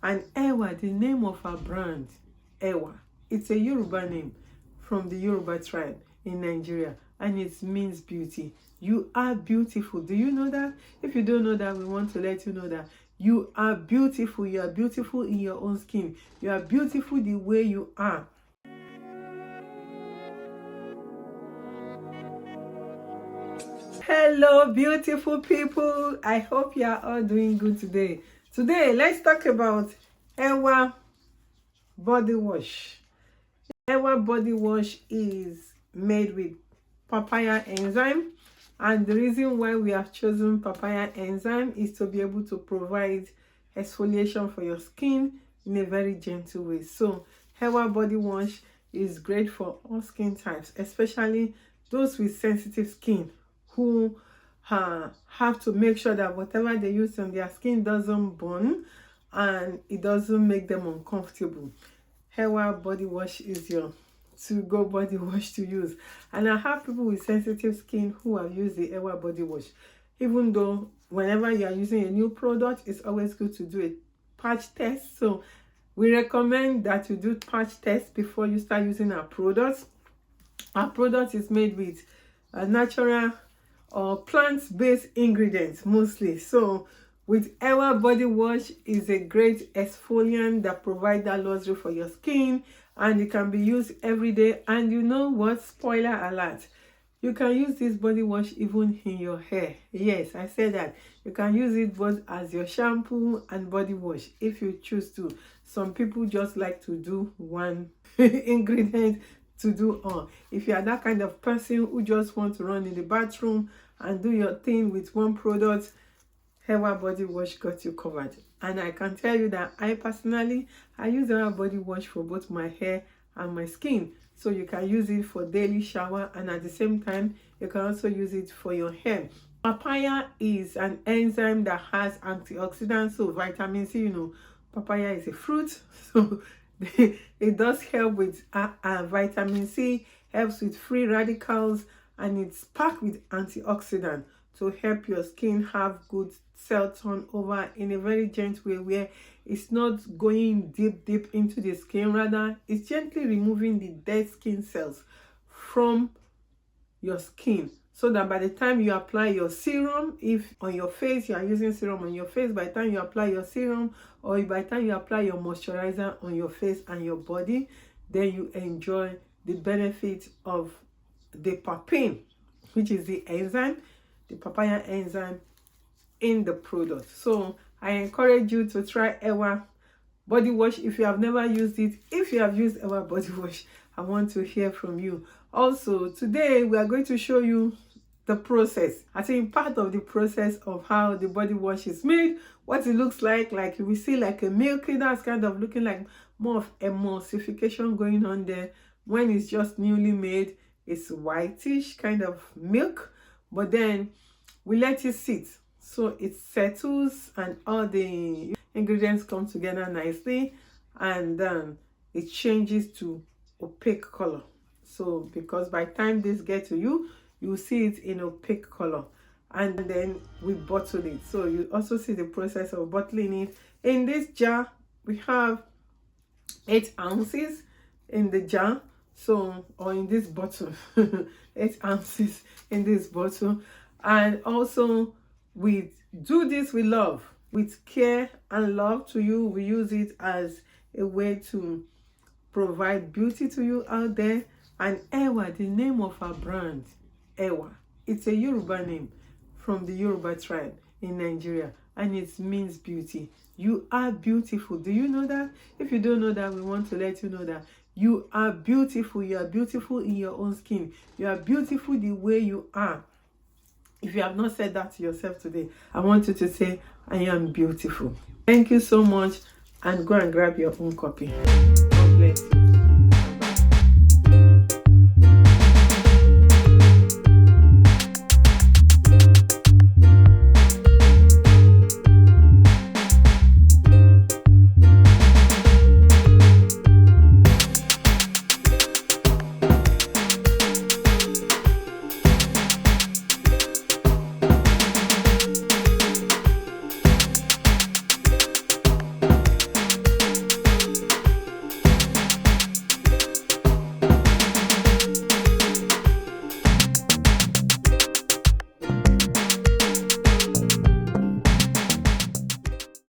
And Ewa, the name of our brand, Ewa, it's a Yoruba name from the Yoruba tribe in Nigeria, and it means beauty. You are beautiful. Do you know that? If you don't know that, we want to let you know that you are beautiful. You are beautiful in your own skin. You are beautiful the way you are. Hello, beautiful people. I hope you are all doing good today. Today, let's talk about Ewa Body Wash. Ewa Body Wash is made with papaya enzyme, and the reason why we have chosen papaya enzyme is to be able to provide exfoliation for your skin in a very gentle way. So Ewa Body Wash is great for all skin types, especially those with sensitive skin who have to make sure that whatever they use on their skin doesn't burn and it doesn't make them uncomfortable. Ewa Body Wash is your to-go body wash to use. And I have people with sensitive skin who have used the Ewa Body Wash. Even though whenever you are using a new product, it's always good to do a patch test. So we recommend that you do patch test before you start using our products. Our product is made with natural or plant-based ingredients mostly. So with Ewa Body Wash is a great exfoliant that provides that luxury for your skin, and it can be used every day. And you know what? Spoiler alert. You can use this body wash even in your hair. Yes, I said that. You can use it both as your shampoo and body wash if you choose to. Some people just like to do one ingredient to do all. If you are that kind of person who just want to run in the bathroom and do your thing with one product, Ewa Body Wash got you covered. And I can tell you that I use Ewa Body Wash for both my hair and my skin. So you can use it for daily shower, and at the same time you can also use it for your hair. Papaya is an enzyme that has antioxidants, so vitamin C. You know, papaya is a fruit, so it does help with vitamin C, helps with free radicals, and it's packed with antioxidants to help your skin have good cell turnover in a very gentle way, where it's not going deep into the skin. Rather, it's gently removing the dead skin cells from your skin, so that by the time you apply your serum, if on your face you are using serum on your face, by the time you apply your serum, or by the time you apply your moisturizer on your face and your body, then you enjoy the benefit of the papain, which is the enzyme, the papaya enzyme in the product. So I encourage you to try Ewa Body Wash if you have never used it. If you have used Ewa Body Wash, I want to hear from you. Also, today we are going to show you the process. I think part of the process of how the body wash is made, what it looks like we see like a milky, that's kind of looking like more of emulsification going on there. When it's just newly made, it's whitish kind of milk, but then we let it sit so it settles and all the ingredients come together nicely, and then it changes to opaque color. So because by the time this gets to you, you see it in opaque color, and then we bottle it. So you also see the process of bottling it. In this jar we have 8 ounces in the jar, so, or in this bottle 8 ounces in this bottle. And also we do this with love, with care and love to you. We use it as a way to provide beauty to you out there. And Ewa, the name of our brand, Ewa, it's a Yoruba name from the Yoruba tribe in Nigeria, and it means beauty. You are beautiful. Do you know that? If you don't know that, we want to let you know that you are beautiful. You are beautiful in your own skin. You are beautiful the way you are. If you have not said that to yourself today, I want you to say, I am beautiful. Thank you so much, and go and grab your own copy.